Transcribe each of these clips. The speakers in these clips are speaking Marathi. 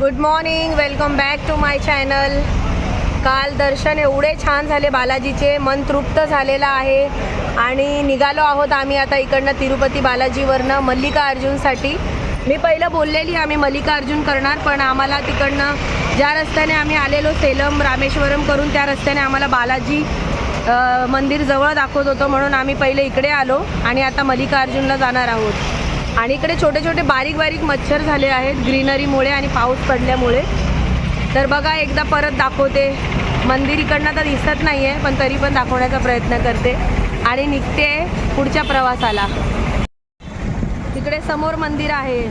Good morning, welcome back to my channel. काल दर्शन एवढे छान झाले बालाजीचे, मन तृप्त झालेलं आहे आणि निघालो आहोत आम्ही आता इकडनं तिरुपती बालाजीवरनं मल्लिकार्जुनसाठी. मी पहिलं बोललेली आम्ही मल्लिकार्जुन करणार, पण आम्हाला तिकडनं ज्या रस्त्याने आम्ही आलेलो सेलम रामेश्वरम करून त्या रस्त्याने आम्हाला बालाजी मंदिर जवळ दाखवत होतं, म्हणून आम्ही पहिले इकडे आलो आणि आता मल्लिकार्जुनला जाणार आहोत. आणि इकडे छोटे छोटे बारीक बारीक मच्छर झाले आहेत ग्रीनरीमुळे आणि पाऊस पडल्यामुळे. तर बघा एकदा परत दाखवते. मंदिर इकडनं तर दिसत नाही आहे, पण तरी पण दाखवण्याचा प्रयत्न करते आणि निघते पुढच्या प्रवासाला. तिकडे समोर मंदिर आहे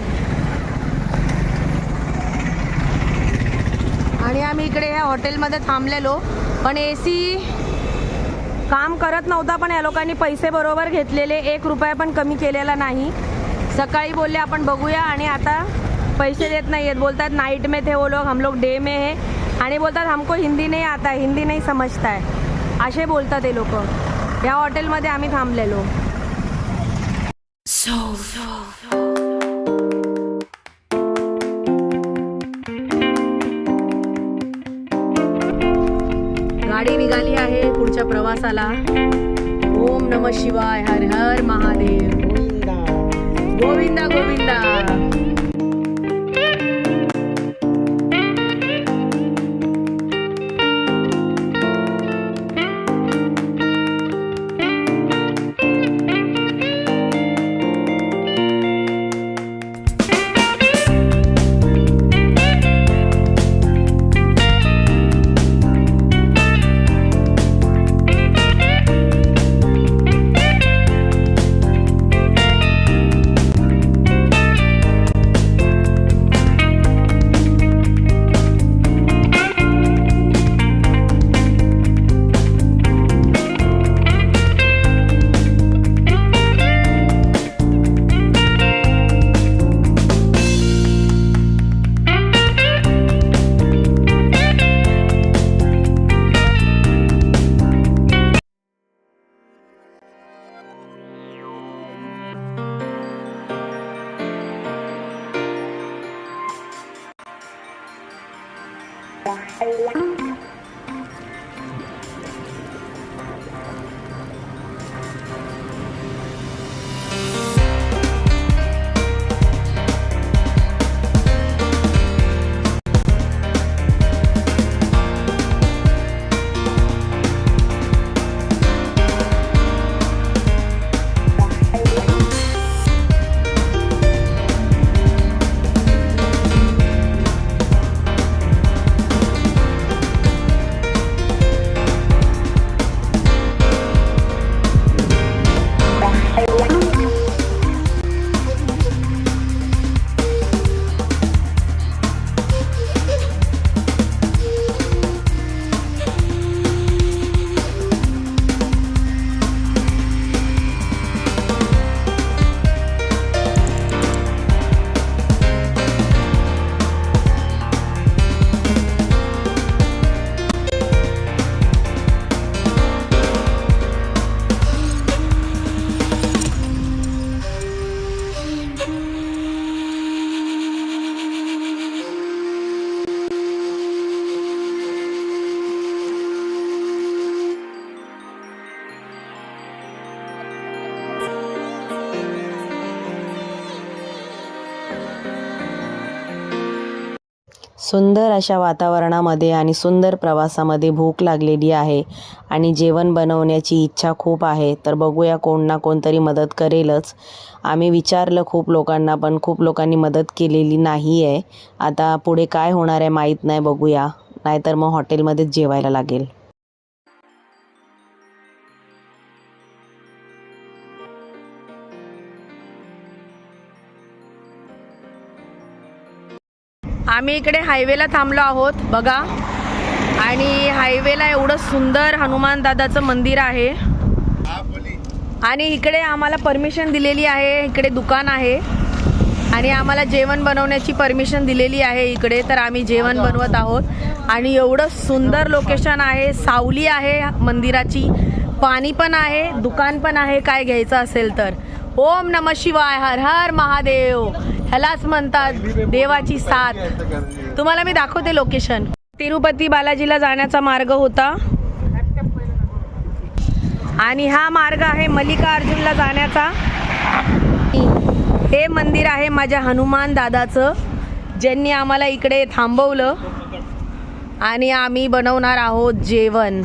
आणि आम्ही इकडे ह्या हॉटेलमध्ये थांबलेलो, पण AC काम करत नव्हता, पण या लोकांनी पैसे बरोबर घेतलेले, 1 रुपया पण कमी केलेला नाही. सकाळी बोलले आपण बघूया आणि आता पैसे देत नाही आहेत. बोलतात नाइट में थे वो लोग, हम लोग डे में है, आणि बोलतात हमको हिंदी नहीं आता है, हिंदी नहीं समझता है, असे बोलतात ते लोक. या हॉटेलमध्ये आम्ही थांबलेलो. गाडी निघाली आहे पुढच्या प्रवासाला. ओम नमः शिवाय, हर हर महादेव, गोविंदा गोविंदा. सुंदर अशा वातावरणामध्ये आणि सुंदर प्रवासामध्ये भूक लागलेली आहे आणि जेवण बनवण्याची इच्छा खूप आहे. तर बघूया, कोण ना कोणतरी मदत करेलच. आम्ही विचारलं खूप लोकांना, पण खूप लोकांनी मदत केलेली नाही आहे. आता पुढे काय होणार आहे माहीत नाही, बघूया. नाहीतर मग हॉटेलमध्येच जेवायला लागेल. आम्ही इकडे हायवेला थांबलो आहोत बघा, आणि हायवेला एवढं सुंदर हनुमान दादाचं मंदिर आहे आणि इकडे आम्हाला परमिशन दिलेली आहे. इकडे दुकान आहे आणि आम्हाला जेवण बनवण्याची परमिशन दिलेली आहे इकडे. तर आम्ही जेवण बनवत आहोत आणि एवढं सुंदर लोकेशन आहे. सावली आहे मंदिराची, पाणी पण आहे, दुकान पण आहे काय घ्यायचं असेल तर. ओम नमः शिवाय, हर हर महादेव, ह्यालाच म्हणतात देवाची साथ. तुम्हाला मी दाखवते लोकेशन. तिरुपती बालाजीला जाण्याचा मार्ग होता आणि हा मार्ग आहे मल्लिकार्जुनला जाण्याचा. हे मंदिर आहे माझ्या हनुमान दादाचं, ज्यांनी आम्हाला इकडे थांबवलं आणि आम्ही बनवणार आहोत जेवण.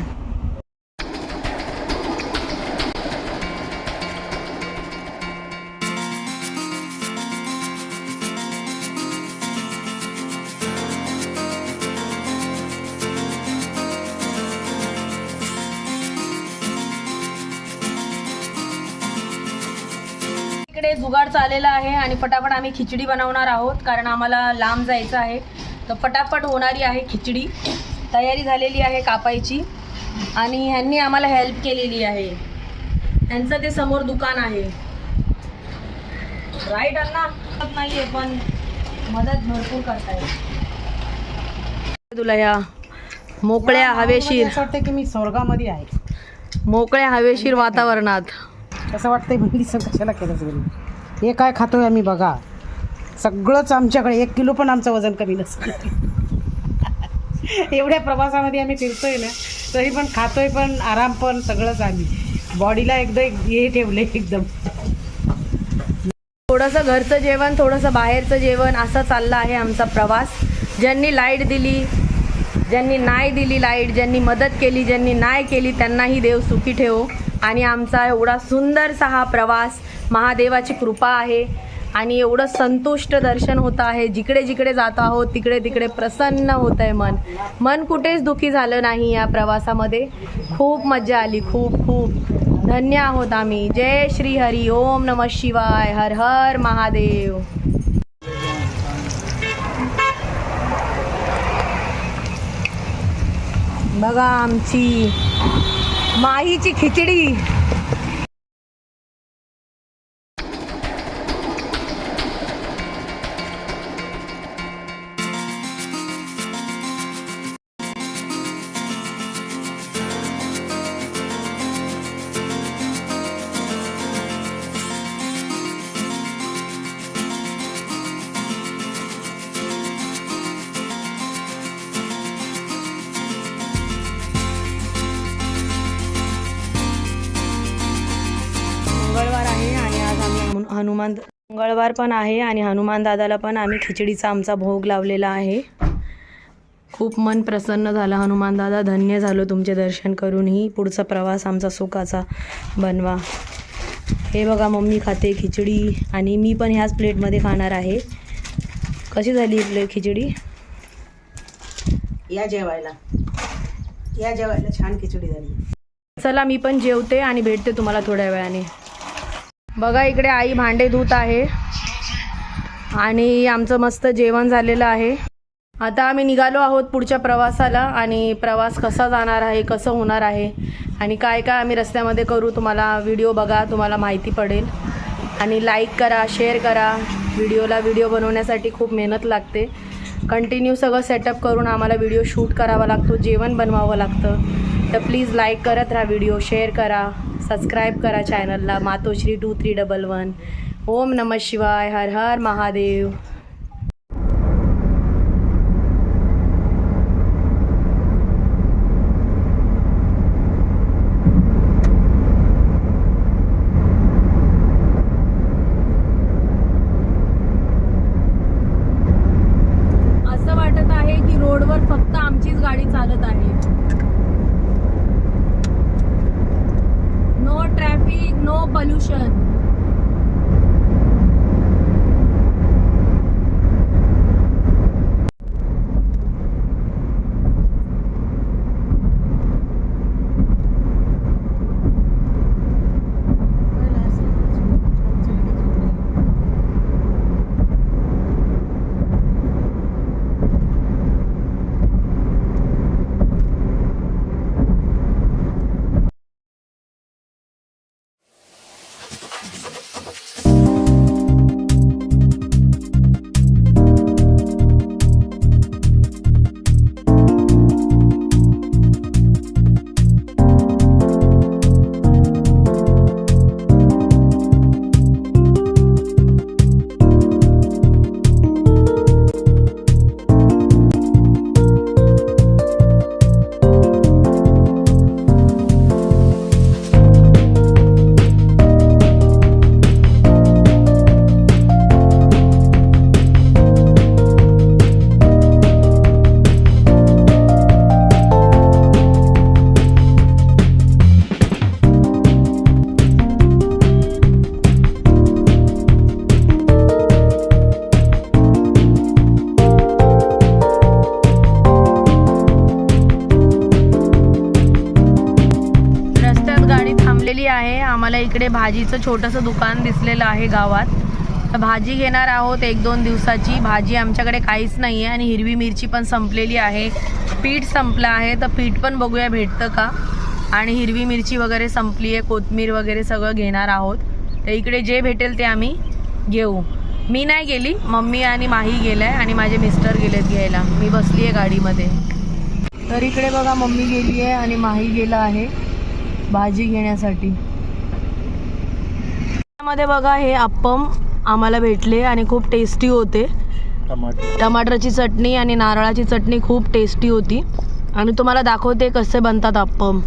इकडे जुगाड चाललेला आहे आणि फटाफट आम्ही खिचडी बनवणार आहोत, कारण आम्हाला लांब जायचं आहे. तर फटाफट होणारी आहे खिचडी. तयारी झालेली आहे कापायची आणि ह्यांनी आम्हाला हेल्प केलेली आहे. ह्यांचं ते समोर दुकान आहे. राईट अण्णा? नाही आहे पण मदत भरपूर करताय. तुला या मोकळ्या हवेशीर, असं वाटतं की मी स्वर्गामध्ये आहे. मोकळ्या हवेशीर वातावरणात असं वाटतंय म्हणजे कशाला केलंच घरी. हे काय खातोय आम्ही बघा, सगळंच आमच्याकडे. 1 किलो पण आमचं वजन कमी नसतं. एवढ्या प्रवासामध्ये आम्ही फिरतोय ना, तरी पण खातोय पण, आराम पण, सगळंच आम्ही बॉडीला एकदम हे ठेवले एकदम. थोडंसं घरचं जेवण, थोडंसं बाहेरचं जेवण, असं चाललं आहे आमचा प्रवास. ज्यांनी लाईट दिली, ज्यांनी नाही दिली लाईट, ज्यांनी मदत केली, ज्यांनी नाही केली, त्यांनाही देव सुखी ठेवो. आणि आमचा एवढा सुंदरसा हा प्रवास, महादेवाची कृपा आहे आणि एवढं संतुष्ट दर्शन होतं आहे. जिकडे जिकडे जात आहोत तिकडे तिकडे प्रसन्न होतं आहे मन. मन कुठेच दुःखी झालं नाही या प्रवासामध्ये. खूप मजा आली, खूप खूप धन्य आहोत आम्ही. जय श्री हरी, ओम नमः शिवाय, हर हर महादेव. बघा आमची माहीची खिचडी. मंगळवार आहे आणि आज आम्ही मंगळवार पण आहे आणि हनुमान दादाला पण आम्ही खिचडीचा आमचा भोग लावलेला आहे. खूप मन प्रसन्न झालं हनुमान दादा, धन्य झालो तुमचे दर्शन करूनही. पुढचा प्रवास आमचा सुखाचा बनवा. हे बघा मम्मी खाते खिचडी आणि मी पण ह्याच प्लेटमध्ये खाणार आहे. कशी झाली ही प्लेट खिचडी? या जेवायला छान खिचडी झाली. चला मी पण जेवते आणि भेटते तुम्हाला थोड्या वेळाने. बघा इकडे आई भांडे धुत आहे आणि आमचं मस्त जेवण झालेलं आहे. आता आम्ही निघालो आहोत पुढच्या प्रवासाला आणि प्रवास कसा जाणार आहे, कसं होणार आहे आणि काय काय आम्ही रस्त्यामध्ये करू, तुम्हाला व्हिडिओ बघा, तुम्हाला माहिती पडेल. आणि लाईक करा, शेअर करा. व्हिडिओ बनवण्यासाठी खूप मेहनत लागते. कंटिन्यू सगळं सेटअप करून आम्हाला व्हिडिओ शूट करावा लागतो, जेवण बनवावं लागतं. तर प्लीज लाईक करत राहा, व्हिडिओ शेअर करा, सबस्क्राईब करा चॅनलला मातोश्री 2311. ओम नमः शिवाय, हर हर महादेव. असं वाटत आहे की रोडवर फक्त आमचीच गाडी चालत आहे. No traffic, no pollution. इकडे भाजीचं छोटंसं दुकान दिसलेलं आहे गावात. तर भाजी घेणार आहोत 1-2 दिवसाची. भाजी आमच्याकडे काहीच नाही आहे आणि हिरवी मिरची पण संपलेली आहे. पीठ संपलं आहे, तर पीठ पण बघूया भेटतं का. आणि हिरवी मिरची वगैरे संपली आहे, कोथिंबीर वगैरे सगळं घेणार आहोत. तर इकडे जे भेटेल ते आम्ही घेऊ. मी नाही गेली, मम्मी आणि माही गेलं आहे आणि माझे मिस्टर गेलेत घ्यायला. मी बसली आहे गाडीमध्ये. तर इकडे बघा मम्मी गेली आहे आणि माही गेला आहे भाजी घेण्यासाठी. त्यामध्ये बघा हे अप्पम आम्हाला भेटले आणि खूप टेस्टी होते. टमाटरची चटणी आणि नारळाची चटणी खूप टेस्टी होती. आणि तुम्हाला दाखवते कसे बनतात अप्पम.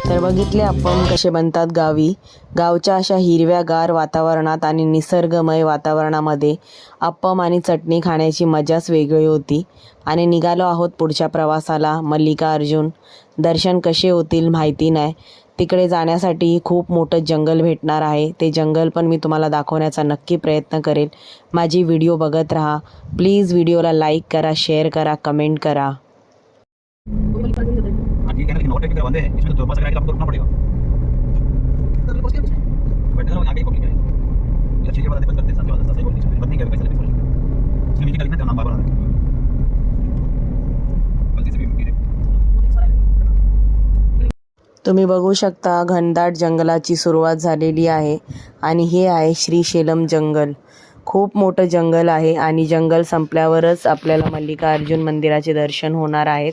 तर बघितले अप्पम कसे बनतात गावी. गावच्या अशा हिरव्यागार वातावरणात आणि निसर्गमय वातावरणामध्ये अप्पम आणि चटणी खाण्याची मजाच वेगळी होती. आणि निघालो आहोत पुढच्या प्रवासाला. मल्लिकार्जुन दर्शन कसे होतील माहिती नाही. तिकडे जाण्यासाठी खूप मोठं जंगल भेटणार आहे. ते जंगल पण मी तुम्हाला दाखवण्याचा नक्की प्रयत्न करेल. माझी व्हिडिओ बघत राहा. प्लीज व्हिडिओला लाईक करा, शेअर करा, कमेंट करा. ये कहना लेकिन और टेक्निकल बंदे हैं, इसमें तो बस करने का आपको रुकना पड़ेगा। बैठने का आगे पब्लिक है ये अच्छी बात है, बंद करते साथ वाला सही बोलनी चाहिए, बंद नहीं कर पैसे लेते इसमें नीचे का लिखना नाम बार-बार गलती से भी मेरे तुम्ही बघू शकता घनदाट जंगलाची सुरुवात झालेली आहे. आणि हे आहे श्रीशैलम जंगल. खूप मोठं जंगल आहे आणि जंगल संपल्यावरच आपल्याला मल्लिकार्जुन मंदिराचे दर्शन होणार आहेत.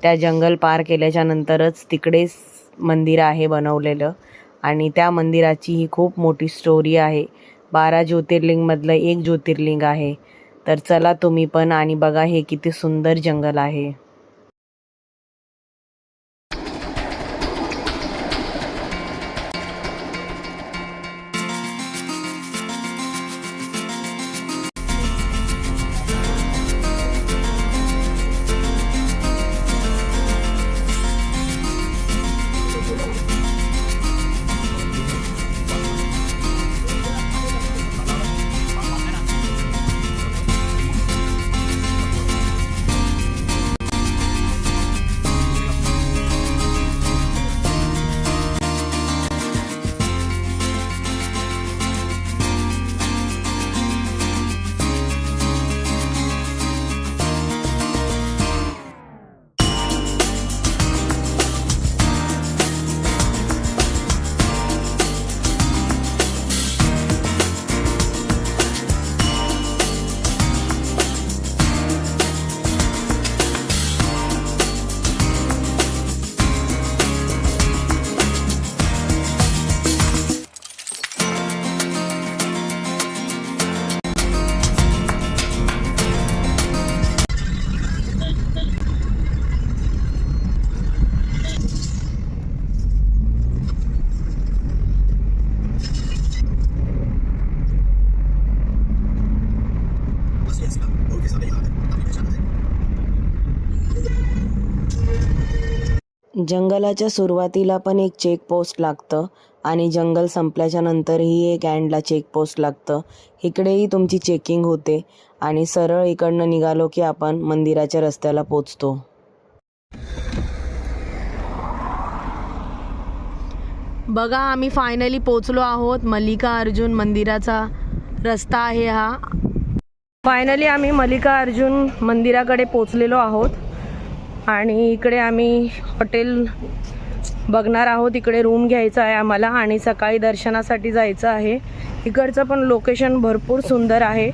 त्या जंगल पार केल्याच्या नंतरच तिकडेच मंदिर आहे बनवलेलं. आणि त्या मंदिराची ही खूप मोठी स्टोरी आहे. 12 ज्योतिर्लिंगमधलं एक ज्योतिर्लिंग आहे. तर चला तुम्ही पण आणि बघा हे किती सुंदर जंगल आहे. जंगलाच्या सुरुवातीला पण एक चेकपोस्ट लागतं आणि जंगल संपल्याच्या नंतरही एक एंडला चेकपोस्ट लागतं. इकडेही तुमची चेकिंग होते आणि सरळ इकडनं निघालो की आपण मंदिराच्या रस्त्याला पोचतो. बघा आम्ही फायनली पोचलो आहोत. मल्लिकार्जुन मंदिराचा रस्ता आहे हा. फायनली आम्ही मल्लिकार्जुन मंदिराकडे पोचलेलो आहोत आणि इकडे आम्ही हॉटेल बघणार आहोत. इकडे रूम घ्यायचा आहे आम्हाला आणि सकाळी दर्शनासाठी जायचं आहे. इकडचं पण लोकेशन भरपूर सुंदर आहे.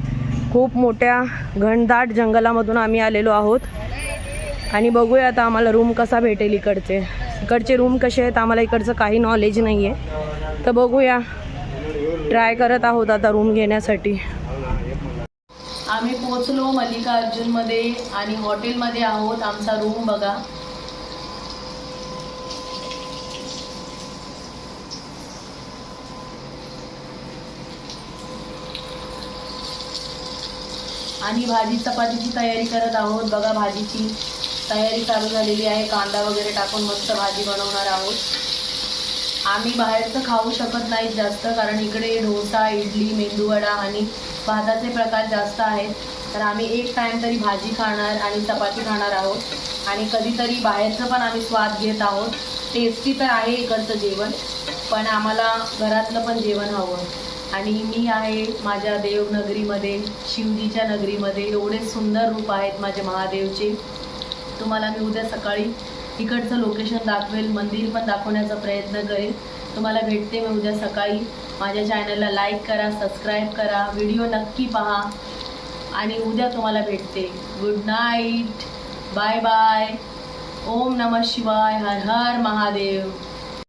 खूप मोठ्या घनदाट जंगलामधून आम्ही आलेलो आहोत आणि बघूया आता आम्हाला रूम कसा भेटेल इकडचे. इकडचे रूम कसे आहेत आम्हाला इकडचं काही नॉलेज नाही आहे, तर बघूया, ट्राय करत आहोत आता रूम घेण्यासाठी. आम्ही पोचलो मल्लिकार्जुनमध्ये आणि हॉटेलमध्ये आहोत. आमचा रूम बघा. आणि भाजी चपातीची तयारी करत आहोत. बघा भाजीची तयारी चालू झालेली आहे. कांदा वगैरे टाकून मस्त भाजी बनवणार आहोत. आम्ही बाहेरचं खाऊ शकत नाही जास्त, कारण इकडे डोसा, इडली, मेंदूवडा आणि भाताचे प्रकार जास्त आहेत. तर आम्ही एक टाईम तरी भाजी खाणार आणि चपाती खाणार आहोत. आणि कधीतरी बाहेरचं पण आम्ही स्वाद घेत आहोत. टेस्टी तर आहे इकडचं जेवण, पण आम्हाला घरातलं पण जेवण हवं. आणि मी आहे माझ्या देवनगरीमध्ये, शिवजीच्या नगरीमध्ये. एवढे सुंदर रूप आहेत माझे महादेवचे. तुम्हाला मी उद्या सकाळी इकडचं लोकेशन दाखवेल, मंदिर पण दाखवण्याचा प्रयत्न करेल. तुम्हाला भेटते मी उद्या सकाळी. माझ्या चॅनलला लाईक करा, सबस्क्राईब करा, व्हिडिओ नक्की पहा आणि उद्या तुम्हाला भेटते. Good night, bye bye. ओम नमः शिवाय, हर हर महादेव.